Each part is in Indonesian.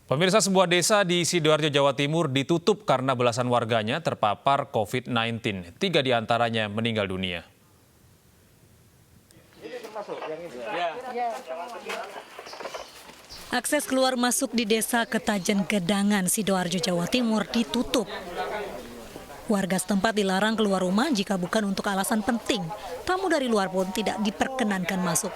Pemirsa, sebuah desa di Sidoarjo, Jawa Timur ditutup karena belasan warganya terpapar COVID-19. 3 diantaranya meninggal dunia. Akses keluar masuk di desa Ketajen Gedangan, Sidoarjo, Jawa Timur ditutup. Warga setempat dilarang keluar rumah jika bukan untuk alasan penting. Tamu dari luar pun tidak diperkenankan masuk.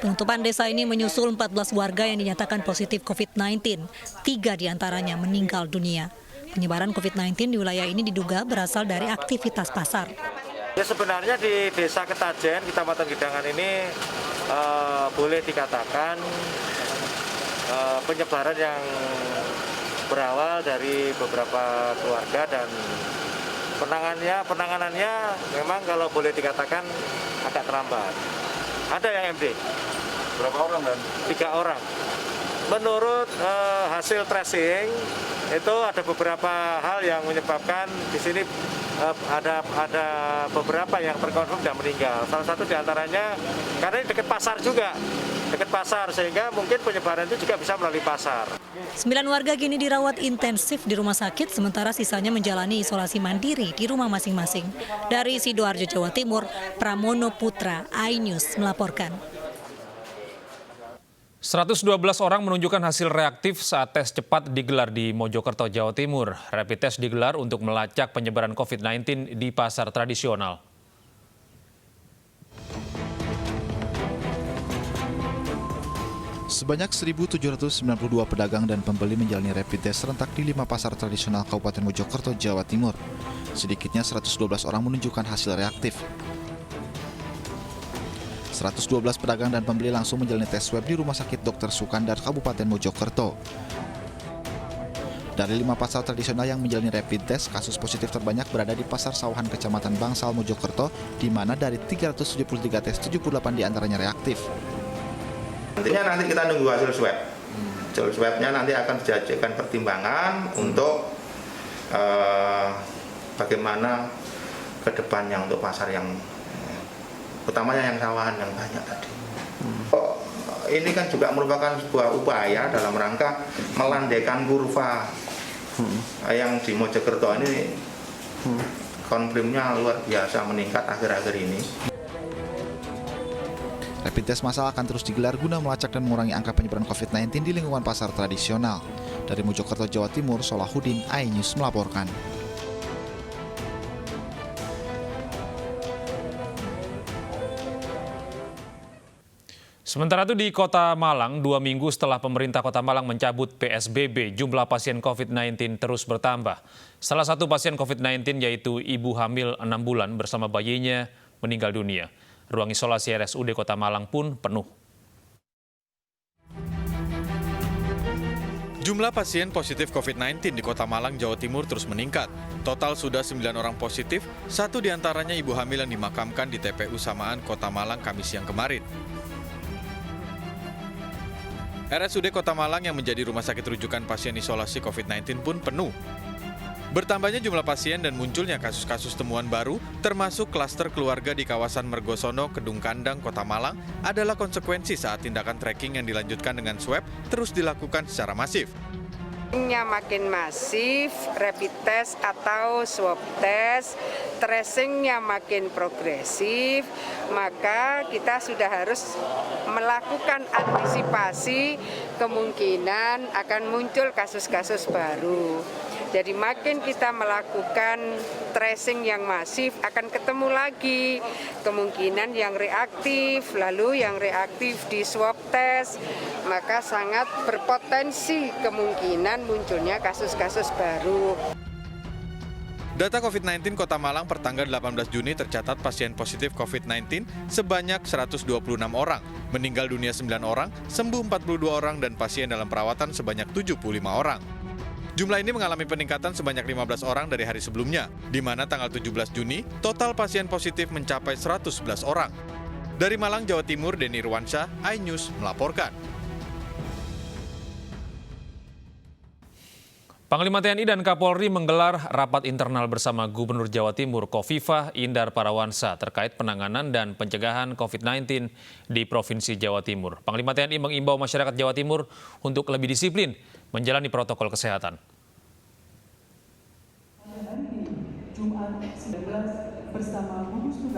Penutupan desa ini menyusul 14 warga yang dinyatakan positif COVID-19. 3 diantaranya meninggal dunia. Penyebaran COVID-19 di wilayah ini diduga berasal dari aktivitas pasar. Ya, sebenarnya di desa Ketajen, Kecamatan Gedangan ini boleh dikatakan penyebaran yang berawal dari beberapa keluarga dan penanganannya memang kalau boleh dikatakan agak terlambat. Ada yang MD. Berapa orang dan? 3 orang. Menurut hasil tracing itu ada beberapa hal yang menyebabkan di sini ada beberapa yang terkonfirm dan meninggal. Salah satu diantaranya karena ini dekat pasar juga. Dekat pasar, sehingga mungkin penyebaran itu juga bisa melalui pasar. 9 warga kini dirawat intensif di rumah sakit, sementara sisanya menjalani isolasi mandiri di rumah masing-masing. Dari Sidoarjo, Jawa Timur, Pramono Putra, iNews melaporkan. 112 orang menunjukkan hasil reaktif saat tes cepat digelar di Mojokerto, Jawa Timur. Rapid test digelar untuk melacak penyebaran COVID-19 di pasar tradisional. Sebanyak 1.792 pedagang dan pembeli menjalani rapid test serentak di 5 pasar tradisional Kabupaten Mojokerto, Jawa Timur. Sedikitnya 112 orang menunjukkan hasil reaktif. 112 pedagang dan pembeli langsung menjalani tes swab di Rumah Sakit Dr. Sukandar, Kabupaten Mojokerto. Dari 5 pasar tradisional yang menjalani rapid test, kasus positif terbanyak berada di Pasar Sawahan Kecamatan Bangsal, Mojokerto, di mana dari 373 tes, 78 diantaranya reaktif. Nantinya kita nunggu hasil swab. Hasil swabnya nanti akan dijadikan pertimbangan untuk bagaimana ke depannya untuk pasar yang utamanya yang sawahan yang banyak tadi. Ini kan juga merupakan sebuah upaya dalam rangka melandaikan kurva yang di Mojokerto ini konfirmnya luar biasa meningkat akhir-akhir ini. Rapid test massal akan terus digelar guna melacak dan mengurangi angka penyebaran COVID-19 di lingkungan pasar tradisional. Dari Mojokerto, Jawa Timur, Solahuddin, iNews melaporkan. Sementara itu di Kota Malang, 2 minggu setelah pemerintah Kota Malang mencabut PSBB, jumlah pasien COVID-19 terus bertambah. Salah satu pasien COVID-19 yaitu ibu hamil 6 bulan bersama bayinya meninggal dunia. Ruang isolasi RSUD Kota Malang pun penuh. Jumlah pasien positif COVID-19 di Kota Malang, Jawa Timur terus meningkat. Total sudah 9 orang positif, 1 diantaranya ibu hamil yang dimakamkan di TPU Samaan Kota Malang Kamis siang kemarin. RSUD Kota Malang yang menjadi rumah sakit rujukan pasien isolasi COVID-19 pun penuh. Bertambahnya jumlah pasien dan munculnya kasus-kasus temuan baru, termasuk klaster keluarga di kawasan Mergosono, Kedung Kandang, Kota Malang, adalah konsekuensi saat tindakan tracking yang dilanjutkan dengan swab terus dilakukan secara masif. Makin masif, rapid test atau swab test, tracingnya makin progresif, maka kita sudah harus melakukan antisipasi kemungkinan akan muncul kasus-kasus baru. Jadi makin kita melakukan tracing yang masif, akan ketemu lagi kemungkinan yang reaktif, lalu yang reaktif di swab test, maka sangat berpotensi kemungkinan munculnya kasus-kasus baru. Data COVID-19 Kota Malang pertanggal 18 Juni tercatat pasien positif COVID-19 sebanyak 126 orang, meninggal dunia 9 orang, sembuh 42 orang, dan pasien dalam perawatan sebanyak 75 orang. Jumlah ini mengalami peningkatan sebanyak 15 orang dari hari sebelumnya, di mana tanggal 17 Juni, total pasien positif mencapai 111 orang. Dari Malang, Jawa Timur, Denny Irwansyah, iNews melaporkan. Panglima TNI dan Kapolri menggelar rapat internal bersama Gubernur Jawa Timur Khofifah Indar Parawansa terkait penanganan dan pencegahan COVID-19 di Provinsi Jawa Timur. Panglima TNI mengimbau masyarakat Jawa Timur untuk lebih disiplin menjalani protokol kesehatan.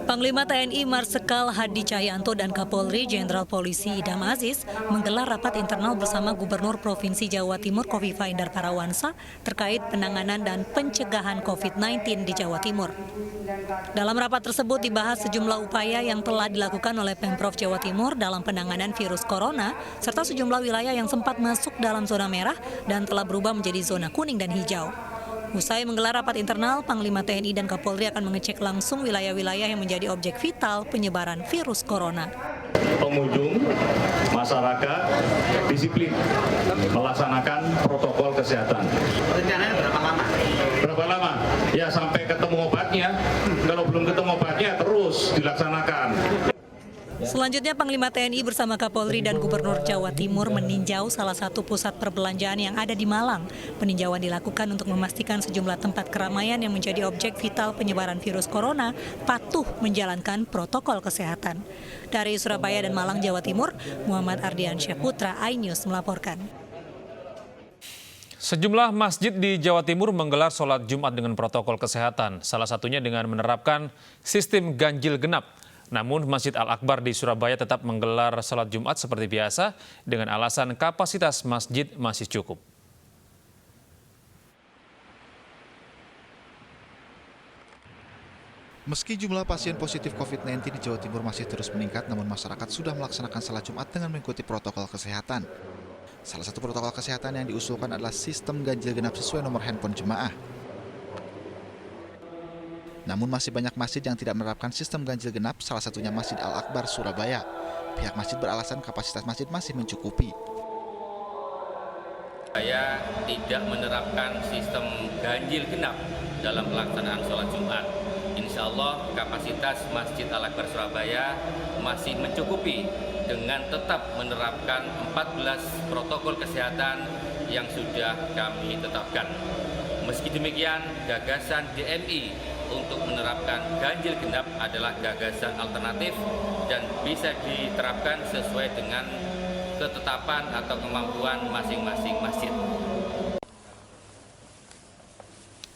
Panglima TNI Marsikal Hadi Cahyanto dan Kapolri Jenderal Polisi Idam Aziz menggelar rapat internal bersama Gubernur Provinsi Jawa Timur Kofifa Indar Parawansa terkait penanganan dan pencegahan COVID-19 di Jawa Timur. Dalam rapat tersebut dibahas sejumlah upaya yang telah dilakukan oleh Pemprov Jawa Timur dalam penanganan virus corona, serta sejumlah wilayah yang sempat masuk dalam zona merah dan telah berubah menjadi zona kuning dan hijau. Usai menggelar rapat internal, Panglima TNI dan Kapolri akan mengecek langsung wilayah-wilayah yang menjadi objek vital penyebaran virus corona. Pengunjung, masyarakat, disiplin melaksanakan protokol kesehatan. Rencananya berapa lama? Berapa lama? Ya sampai ketemu obatnya. Kalau belum ketemu obatnya terus dilaksanakan. Selanjutnya, Panglima TNI bersama Kapolri dan Gubernur Jawa Timur meninjau salah satu pusat perbelanjaan yang ada di Malang. Peninjauan dilakukan untuk memastikan sejumlah tempat keramaian yang menjadi objek vital penyebaran virus corona patuh menjalankan protokol kesehatan. Dari Surabaya dan Malang, Jawa Timur, Muhammad Ardiansyah Putra, iNews melaporkan. Sejumlah masjid di Jawa Timur menggelar sholat Jumat dengan protokol kesehatan, salah satunya dengan menerapkan sistem ganjil genap. Namun Masjid Al-Akbar di Surabaya tetap menggelar sholat Jumat seperti biasa dengan alasan kapasitas masjid masih cukup. Meski jumlah pasien positif COVID-19 di Jawa Timur masih terus meningkat, namun masyarakat sudah melaksanakan salat Jumat dengan mengikuti protokol kesehatan. Salah satu protokol kesehatan yang diusulkan adalah sistem ganjil genap sesuai nomor handphone jemaah. Namun masih banyak masjid yang tidak menerapkan sistem ganjil genap, salah satunya Masjid Al-Akbar Surabaya. Pihak masjid beralasan kapasitas masjid masih mencukupi. Saya tidak menerapkan sistem ganjil genap dalam pelaksanaan sholat Jumat. Insya Allah kapasitas Masjid Al-Akbar Surabaya masih mencukupi dengan tetap menerapkan 14 protokol kesehatan yang sudah kami tetapkan. Meski demikian, gagasan DMI untuk menerapkan ganjil genap adalah gagasan alternatif dan bisa diterapkan sesuai dengan ketetapan atau kemampuan masing-masing masjid.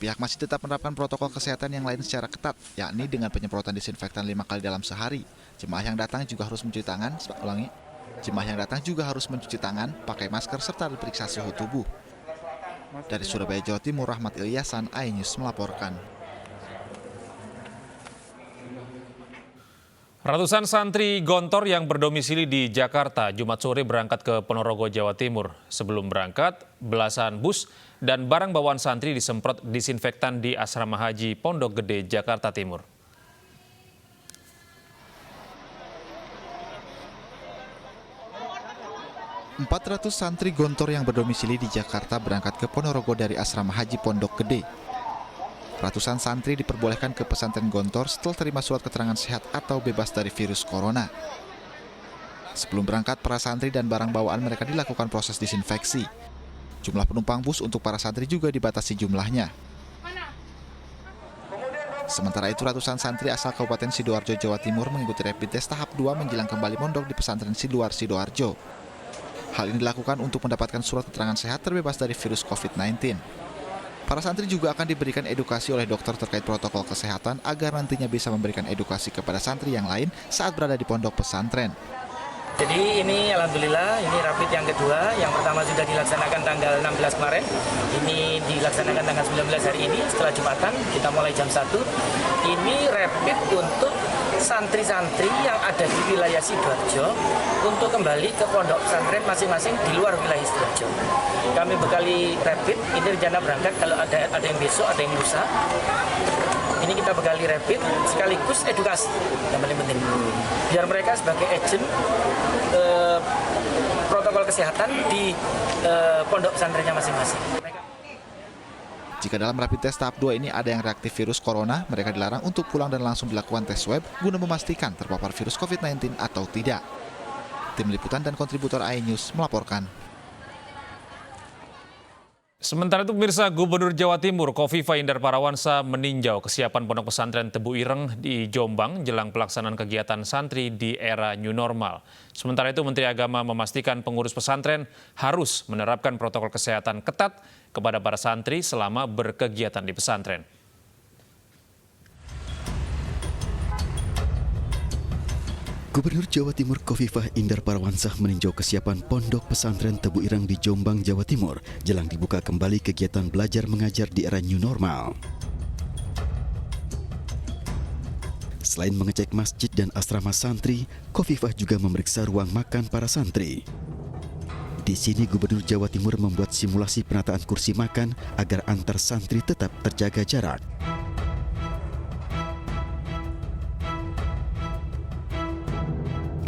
Pihak masjid tetap menerapkan protokol kesehatan yang lain secara ketat, yakni dengan penyemprotan disinfektan 5 kali dalam sehari. Jemaah yang datang juga harus mencuci tangan, pakai masker serta diperiksa suhu tubuh. Dari Surabaya, Jawa Timur, Rahmat Ilyasan, iNews melaporkan. Ratusan santri Gontor yang berdomisili di Jakarta Jumat sore berangkat ke Ponorogo, Jawa Timur. Sebelum berangkat, belasan bus dan barang bawaan santri disemprot disinfektan di Asrama Haji Pondok Gede, Jakarta Timur. Empat 400 santri Gontor yang berdomisili di Jakarta berangkat ke Ponorogo dari Asrama Haji Pondok Gede. Ratusan santri diperbolehkan ke pesantren Gontor setelah terima surat keterangan sehat atau bebas dari virus corona. Sebelum berangkat, para santri dan barang bawaan mereka dilakukan proses disinfeksi. Jumlah penumpang bus untuk para santri juga dibatasi jumlahnya. Sementara itu, ratusan santri asal Kabupaten Sidoarjo, Jawa Timur mengikuti rapid test tahap 2 menjelang kembali mondok di pesantren Siluar, Sidoarjo. Hal ini dilakukan untuk mendapatkan surat keterangan sehat terbebas dari virus COVID-19. Para santri juga akan diberikan edukasi oleh dokter terkait protokol kesehatan agar nantinya bisa memberikan edukasi kepada santri yang lain saat berada di pondok pesantren. Jadi ini alhamdulillah ini rapid yang kedua, yang pertama sudah dilaksanakan tanggal 16 kemarin, ini dilaksanakan tanggal 19 hari ini setelah Jumatan, kita mulai jam 1. Ini rapid untuk santri-santri yang ada di wilayah Sidoarjo untuk kembali ke pondok pesantren masing-masing di luar wilayah Sidoarjo. Kami bekali rapid, ini rencana berangkat kalau ada yang besok, ada yang lusa. Ini kita bekali rapid sekaligus edukasi yang paling penting. Biar mereka sebagai agent protokol kesehatan di pondok pesantrennya masing-masing. Jika dalam rapid test tahap 2 ini ada yang reaktif virus corona, mereka dilarang untuk pulang dan langsung dilakukan tes swab guna memastikan terpapar virus COVID-19 atau tidak. Tim Liputan dan kontributor iNews melaporkan. Sementara itu pemirsa, Gubernur Jawa Timur Khofifah Indar Parawansa meninjau kesiapan Pondok Pesantren Tebu Ireng di Jombang jelang pelaksanaan kegiatan santri di era new normal. Sementara itu Menteri Agama memastikan pengurus pesantren harus menerapkan protokol kesehatan ketat kepada para santri selama berkegiatan di pesantren. Gubernur Jawa Timur Khofifah Indar Parawansa meninjau kesiapan Pondok Pesantren Tebu Ireng di Jombang, Jawa Timur jelang dibuka kembali kegiatan belajar mengajar di era new normal. Selain mengecek masjid dan asrama santri, Khofifah juga memeriksa ruang makan para santri. Di sini Gubernur Jawa Timur membuat simulasi penataan kursi makan agar antar santri tetap terjaga jarak.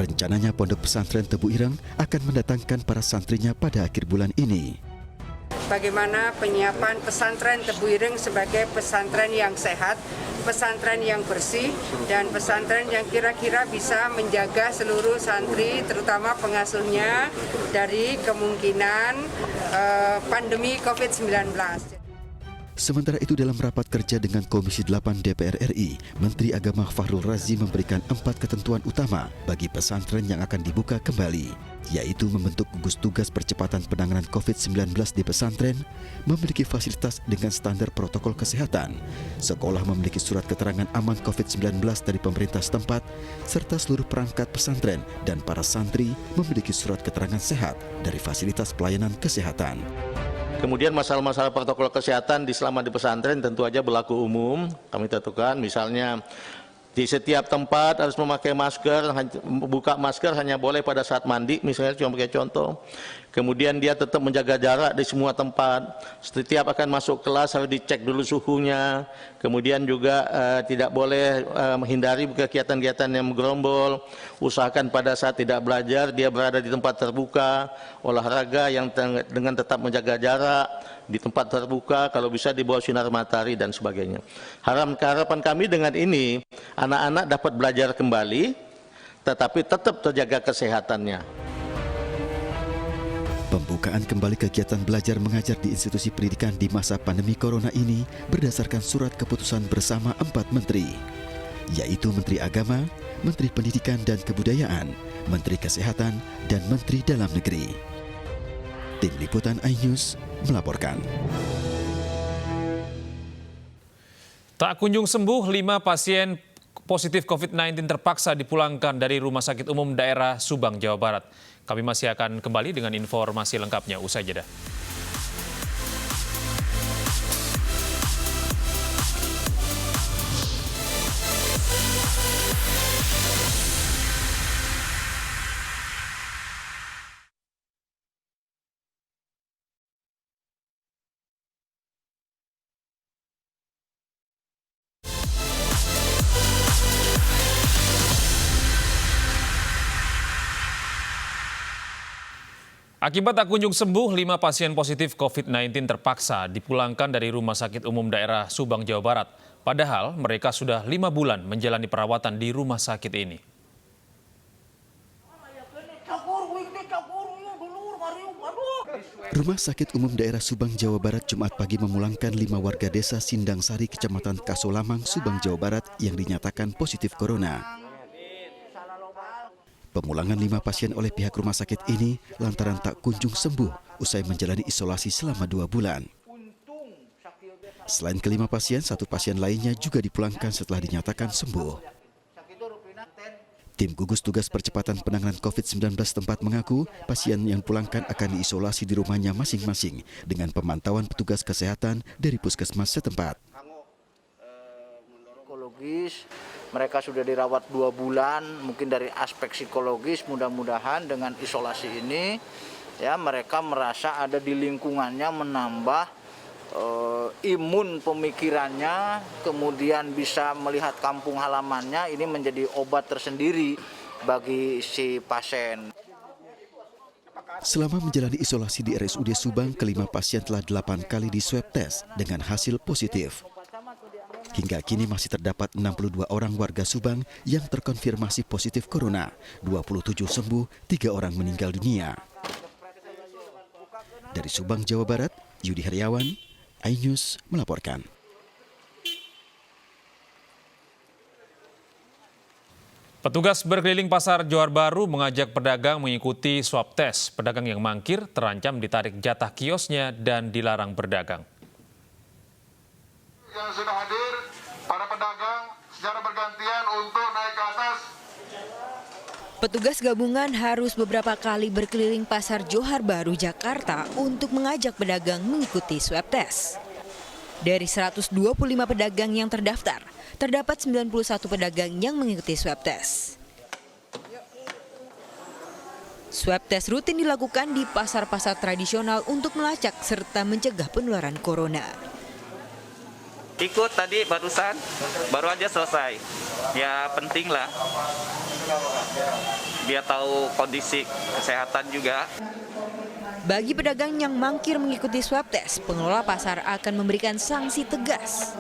Rencananya Pondok Pesantren Tebu Ireng akan mendatangkan para santrinya pada akhir bulan ini. Bagaimana penyiapan pesantren Tebu Ireng sebagai pesantren yang sehat, pesantren yang bersih, dan pesantren yang kira-kira bisa menjaga seluruh santri, terutama pengasuhnya, dari kemungkinan pandemi COVID-19. Sementara itu dalam rapat kerja dengan Komisi 8 DPR RI, Menteri Agama Fakhrul Razi memberikan 4 ketentuan utama bagi pesantren yang akan dibuka kembali, yaitu membentuk gugus tugas percepatan penanganan COVID-19 di pesantren, memiliki fasilitas dengan standar protokol kesehatan, sekolah memiliki surat keterangan aman COVID-19 dari pemerintah setempat, serta seluruh perangkat pesantren dan para santri memiliki surat keterangan sehat dari fasilitas pelayanan kesehatan. Kemudian masalah-masalah protokol kesehatan selama di pesantren tentu aja berlaku umum. Kami tentukan misalnya di setiap tempat harus memakai masker, buka masker hanya boleh pada saat mandi, misalnya cuma pakai contoh. Kemudian dia tetap menjaga jarak di semua tempat. Setiap akan masuk kelas harus dicek dulu suhunya. Kemudian juga tidak boleh menghindari kegiatan-kegiatan yang menggerombol. Usahakan pada saat tidak belajar dia berada di tempat terbuka, olahraga yang dengan tetap menjaga jarak di tempat terbuka, kalau bisa di bawah sinar matahari dan sebagainya. Harapan kami dengan ini anak-anak dapat belajar kembali, tetapi tetap terjaga kesehatannya. Pembukaan kembali kegiatan belajar mengajar di institusi pendidikan di masa pandemi corona ini berdasarkan surat keputusan bersama 4 menteri, yaitu Menteri Agama, Menteri Pendidikan dan Kebudayaan, Menteri Kesehatan, dan Menteri Dalam Negeri. Tim Liputan iNews melaporkan. Tak kunjung sembuh, 5 pasien positif COVID-19 terpaksa dipulangkan dari Rumah Sakit Umum Daerah Subang, Jawa Barat. Kami masih akan kembali dengan informasi lengkapnya usai jeda. Akibat tak kunjung sembuh, 5 pasien positif COVID-19 terpaksa dipulangkan dari Rumah Sakit Umum Daerah Subang, Jawa Barat. Padahal mereka sudah 5 bulan menjalani perawatan di rumah sakit ini. Rumah Sakit Umum Daerah Subang, Jawa Barat Jumat pagi memulangkan 5 warga desa Sindang Sari, Kecamatan Kasolamang, Subang, Jawa Barat yang dinyatakan positif corona. Pemulangan 5 pasien oleh pihak rumah sakit ini lantaran tak kunjung sembuh usai menjalani isolasi selama 2 bulan. Selain ke-5 pasien, 1 pasien lainnya juga dipulangkan setelah dinyatakan sembuh. Tim gugus tugas percepatan penanganan COVID-19 tempat mengaku pasien yang pulangkan akan diisolasi di rumahnya masing-masing dengan pemantauan petugas kesehatan dari puskesmas setempat. Mereka sudah dirawat 2 bulan, mungkin dari aspek psikologis mudah-mudahan dengan isolasi ini ya mereka merasa ada di lingkungannya, menambah imun pemikirannya, kemudian bisa melihat kampung halamannya, ini menjadi obat tersendiri bagi si pasien. Selama menjalani isolasi di RSUD Subang, ke-5 pasien telah 8 kali di swab tes dengan hasil positif. Hingga kini masih terdapat 62 orang warga Subang yang terkonfirmasi positif corona, 27 sembuh, 3 orang meninggal dunia. Dari Subang, Jawa Barat, Yudi Heriawan, iNews melaporkan. Petugas berkeliling pasar Johar Baru mengajak pedagang mengikuti swab tes. Pedagang yang mangkir terancam ditarik jatah kiosnya dan dilarang berdagang. Yang sudah hadir, para pedagang secara bergantian untuk naik ke atas. Petugas gabungan harus beberapa kali berkeliling pasar Johar Baru, Jakarta untuk mengajak pedagang mengikuti swab tes. Dari 125 pedagang yang terdaftar, terdapat 91 pedagang yang mengikuti swab tes. Swab tes rutin dilakukan di pasar-pasar tradisional untuk melacak serta mencegah penularan corona. Ikut tadi barusan, baru aja selesai. Ya penting lah, biar tahu kondisi kesehatan juga. Bagi pedagang yang mangkir mengikuti swab tes, pengelola pasar akan memberikan sanksi tegas.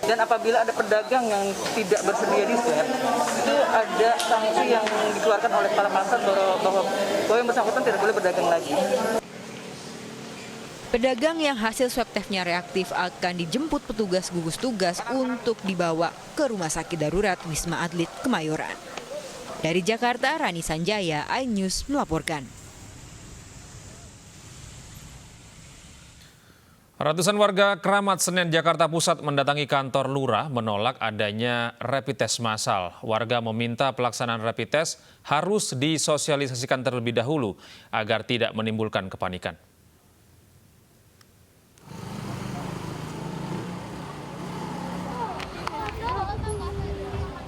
Dan apabila ada pedagang yang tidak bersedia di swab, itu ada sanksi yang dikeluarkan oleh kepala pasar bahwa yang bersangkutan tidak boleh berdagang lagi. Pedagang yang hasil swab tesnya reaktif akan dijemput petugas gugus tugas untuk dibawa ke Rumah Sakit Darurat Wisma Atlet Kemayoran. Dari Jakarta, Rani Sanjaya, iNews melaporkan. Ratusan warga Keramat Senen, Jakarta Pusat mendatangi kantor lurah menolak adanya rapid test massal. Warga meminta pelaksanaan rapid test harus disosialisasikan terlebih dahulu agar tidak menimbulkan kepanikan.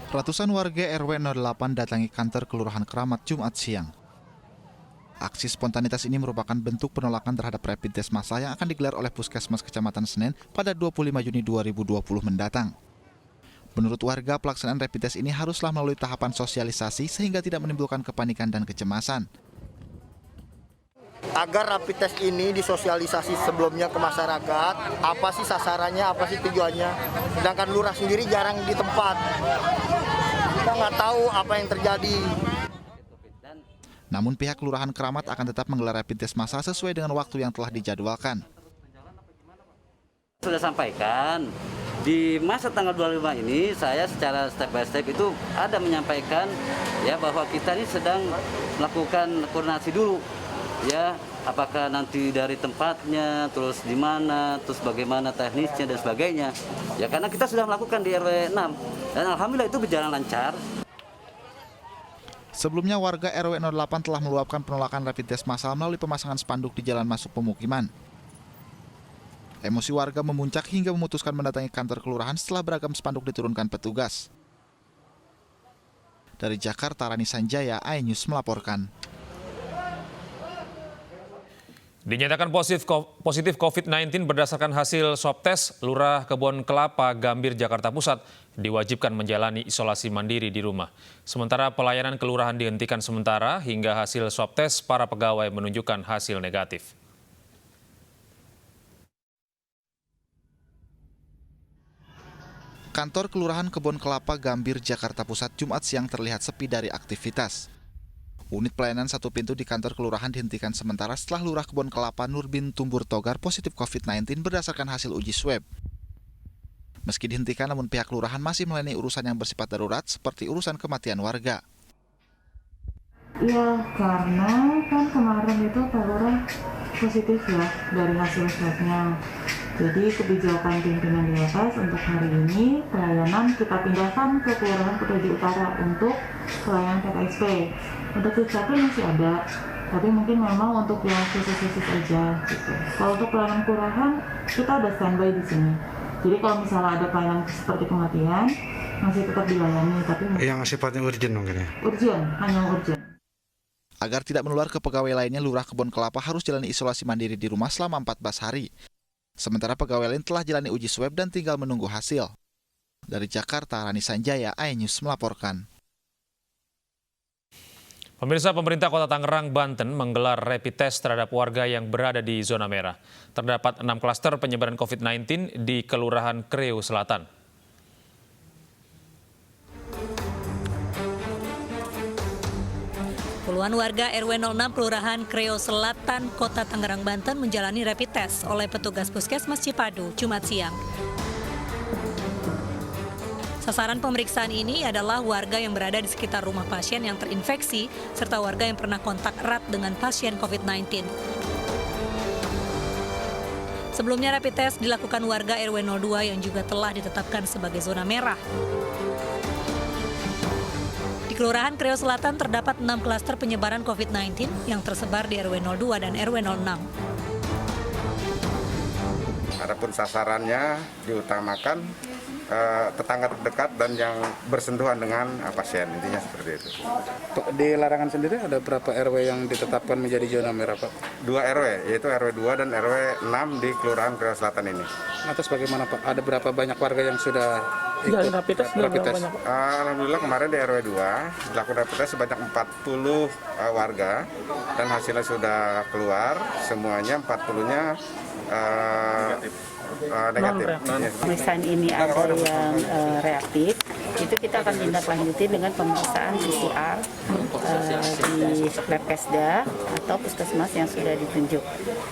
Ratusan warga RW 08 datangi kantor Kelurahan Keramat Jumat siang. Aksi spontanitas ini merupakan bentuk penolakan terhadap rapid test massal yang akan digelar oleh Puskesmas Kecamatan Senen pada 25 Juni 2020 mendatang. Menurut warga, pelaksanaan rapid test ini haruslah melalui tahapan sosialisasi sehingga tidak menimbulkan kepanikan dan kecemasan. Agar rapid test ini disosialisasi sebelumnya ke masyarakat, apa sih sasarannya, apa sih tujuannya. Sedangkan lurah sendiri jarang di tempat. Kita nggak tahu apa yang terjadi. Namun pihak Kelurahan Keramat akan tetap menggelar rapid test massal sesuai dengan waktu yang telah dijadwalkan. Sudah sampaikan, di masa tanggal 25 ini saya secara step by step itu ada menyampaikan ya bahwa kita ini sedang melakukan koordinasi dulu. Ya, apakah nanti dari tempatnya, terus di mana, terus bagaimana teknisnya dan sebagainya. Ya karena kita sudah melakukan di RW 6 dan alhamdulillah itu berjalan lancar. Sebelumnya warga RW 08 telah meluapkan penolakan rapid test massal melalui pemasangan spanduk di jalan masuk pemukiman. Emosi warga memuncak hingga memutuskan mendatangi kantor kelurahan setelah beragam spanduk diturunkan petugas. Dari Jakarta, Rani Sanjaya, iNews melaporkan. Dinyatakan positif COVID-19 berdasarkan hasil swab tes, Lurah Kebon Kelapa, Gambir, Jakarta Pusat diwajibkan menjalani isolasi mandiri di rumah. Sementara pelayanan kelurahan dihentikan sementara hingga hasil swab tes para pegawai menunjukkan hasil negatif. Kantor Kelurahan Kebon Kelapa, Gambir, Jakarta Pusat Jumat siang terlihat sepi dari aktivitas. Unit pelayanan satu pintu di kantor kelurahan dihentikan sementara setelah Lurah Kebon Kelapa Nurbin Tumbur Togar positif COVID-19 berdasarkan hasil uji swab. Meski dihentikan, namun pihak kelurahan masih melayani urusan yang bersifat darurat seperti urusan kematian warga. Ya, karena kan kemarin itu Pak Lurah positif ya dari hasil swabnya. Jadi kebijakan pimpinan di atas untuk hari ini pelayanan kita pindahkan ke Kelurahan Kutoji Utara untuk pelayanan PKSP. Untuk Dukcapil masih ada, tapi mungkin memang untuk yang khusus-khusus aja gitu. Kalau untuk pelayanan kelurahan kita ada standby di sini. Jadi kalau misalnya ada pelayanan seperti kematian masih tetap dilayani, tapi yang sifatnya urgent mungkin ya. Urgent, hanya urgent. Agar tidak menular ke pegawai lainnya, Lurah Kebon Kelapa harus jalani isolasi mandiri di rumah selama 14 hari. Sementara pegawai lain telah jalani uji swab dan tinggal menunggu hasil. Dari Jakarta, Rani Sanjaya, iNews melaporkan. Pemirsa, pemerintah Kota Tangerang, Banten menggelar rapid test terhadap warga yang berada di zona merah. Terdapat 6 klaster penyebaran COVID-19 di Kelurahan Kreo Selatan. Puluhan warga RW 06 Kelurahan Kreo Selatan, Kota Tangerang, Banten menjalani rapid test oleh petugas Puskesmas Cipadu Jumat siang. Sasaran pemeriksaan ini adalah warga yang berada di sekitar rumah pasien yang terinfeksi serta warga yang pernah kontak erat dengan pasien COVID-19. Sebelumnya rapid test dilakukan warga RW 02 yang juga telah ditetapkan sebagai zona merah. Di Kelurahan Kreo Selatan terdapat 6 klaster penyebaran COVID-19 yang tersebar di RW 02 dan RW 06. Adapun sasarannya diutamakan tetangga terdekat dan yang bersentuhan dengan pasien, intinya seperti itu. Di larangan sendiri ada berapa RW yang ditetapkan menjadi zona merah, Pak? 2 RW, yaitu RW 2 dan RW 6 di Kelurahan Kreo Selatan ini. Atas bagaimana, Pak? Ada berapa banyak warga yang sudah ikut rapid test? Alhamdulillah kemarin di RW 2 dilakukan rapid test sebanyak 40 warga dan hasilnya sudah keluar, semuanya 40-nya negatif. Pemeriksaan ini ada yang reaktif, itu kita akan tindak lanjuti dengan pemeriksaan PCR di Labkesda atau puskesmas yang sudah ditunjuk.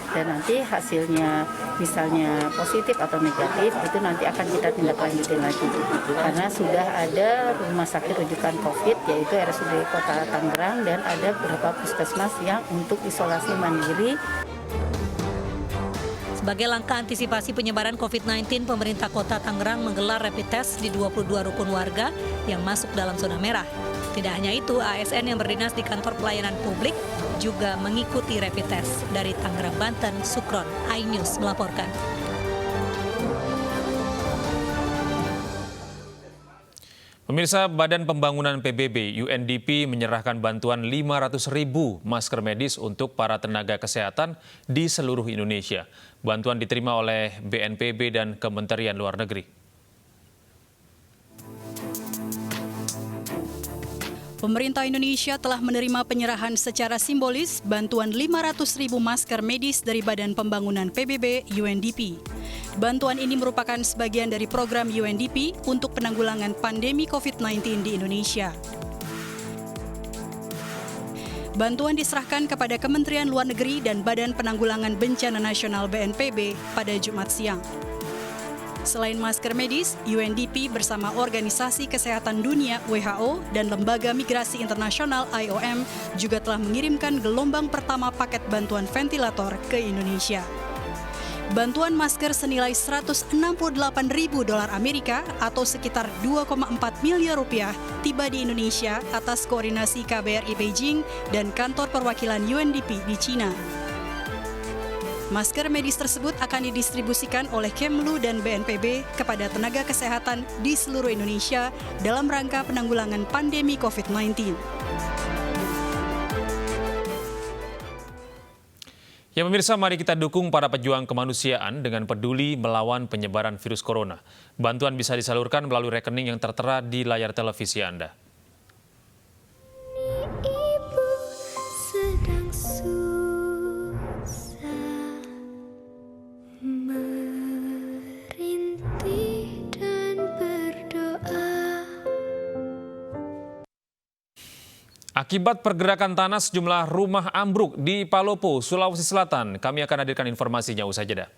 Dan nanti hasilnya misalnya positif atau negatif, itu nanti akan kita tindak lanjuti lagi. Karena sudah ada rumah sakit rujukan COVID, yaitu RSUD Kota Tangerang, dan ada beberapa puskesmas yang untuk isolasi mandiri. Sebagai langkah antisipasi penyebaran COVID-19, pemerintah Kota Tangerang menggelar rapid test di 22 rukun warga yang masuk dalam zona merah. Tidak hanya itu, ASN yang berdinas di kantor pelayanan publik juga mengikuti rapid test. Dari Tangerang, Banten, Sukron, iNews melaporkan. Pemirsa, Badan Pembangunan PBB UNDP menyerahkan bantuan 500.000 masker medis untuk para tenaga kesehatan di seluruh Indonesia. Bantuan diterima oleh BNPB dan Kementerian Luar Negeri. Pemerintah Indonesia telah menerima penyerahan secara simbolis bantuan 500.000 masker medis dari Badan Pembangunan PBB UNDP. Bantuan ini merupakan sebagian dari program UNDP untuk penanggulangan pandemi COVID-19 di Indonesia. Bantuan diserahkan kepada Kementerian Luar Negeri dan Badan Penanggulangan Bencana Nasional BNPB pada Jumat siang. Selain masker medis, UNDP bersama Organisasi Kesehatan Dunia WHO dan Lembaga Migrasi Internasional IOM juga telah mengirimkan gelombang pertama paket bantuan ventilator ke Indonesia. Bantuan masker senilai $168.000 Amerika atau sekitar 2,4 miliar rupiah tiba di Indonesia atas koordinasi KBRI Beijing dan kantor perwakilan UNDP di Cina. Masker medis tersebut akan didistribusikan oleh Kemlu dan BNPB kepada tenaga kesehatan di seluruh Indonesia dalam rangka penanggulangan pandemi COVID-19. Ya pemirsa, mari kita dukung para pejuang kemanusiaan dengan peduli melawan penyebaran virus corona. Bantuan bisa disalurkan melalui rekening yang tertera di layar televisi Anda. Akibat pergerakan tanah, sejumlah rumah ambruk di Palopo, Sulawesi Selatan. Kami akan hadirkan informasinya usai jeda.